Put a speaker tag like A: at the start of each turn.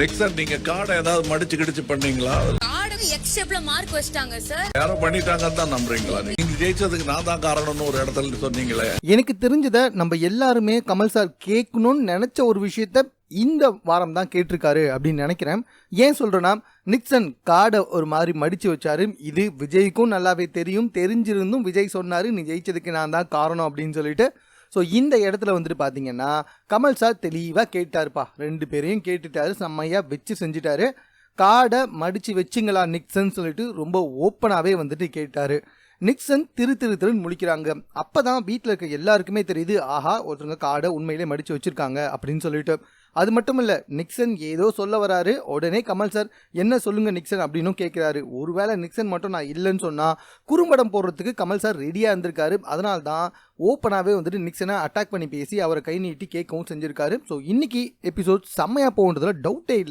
A: Nixon நீங்க கார்டை ஏதாவது மடிச்சு கிடிச்சு பண்ணீங்களா?
B: கார்டுக்கு எக்ஸ் ஷேப்ல மார்க் வச்சிட்டாங்க சார்.
A: யாரோ பண்ணிட்டாங்கன்னு தான் நம்புறீங்களா? நீங்க ஜெயிச்சதுக்கு நான் தான் காரணம்னு ஒரு இடத்துல சொன்னீங்களே.
C: எனக்கு தெரிஞ்சதை நம்ம எல்லாருமே கமல் சார் கேட்கணும்னு நினைச்ச ஒரு விஷயத்த இந்த வாரம் தான் கேட்டிருக்காரு அப்படின்னு நினைக்கிறேன். ஏன் சொல்றேன்னா, நிக்சன் கார்டை ஒரு மாதிரி மடிச்சு வச்சாரு. இது விஜய்க்கும் நல்லாவே தெரியும். தெரிஞ்சிருந்தும் விஜய் சொன்னாரு நீ ஜெயிச்சதுக்கு நான் தான் காரணம் அப்படின்னு சொல்லிட்டு. ஸோ இந்த இடத்துல வந்துட்டு பார்த்தீங்கன்னா கமல் சார் தெளிவாக கேட்டாருப்பா, 2 பேரையும் கேட்டுட்டாரு, செம்மையாக வச்சு செஞ்சுட்டாரு. கார்டை மடித்து வச்சுங்களா நிக்சன் சொல்லிட்டு ரொம்ப ஓப்பனாகவே வந்துட்டு கேட்டார். நிக்சன் திருன்னு முழிக்கிறாங்க. அப்போ தான் வீட்டில் இருக்க எல்லாருக்குமே தெரியுது, ஆஹா ஒருத்தவங்க கார்டை உண்மையிலே மடித்து வச்சுருக்காங்க அப்படின்னு சொல்லிட்டு. அது மட்டும் இல்லை, நிக்சன் ஏதோ சொல்ல வராரு. உடனே கமல் சார் என்ன சொல்லுங்க நிக்சன் அப்படின்னும் கேட்குறாரு. ஒருவேளை நிக்சன் மட்டும் நான் இல்லைன்னு சொன்னால் குறும்படம் போடுறதுக்கு கமல் சார் ரெடியாக இருந்திருக்காரு. அதனால தான் ஓப்பனாகவே வந்துட்டு நிக்சனை அட்டாக் பண்ணி பேசி அவரை கை நீட்டி கேட்கவும் செஞ்சுருக்காரு. ஸோ இன்னைக்கு எபிசோட் செம்மையாக போகுன்றதுல டவுட்டே இல்லை.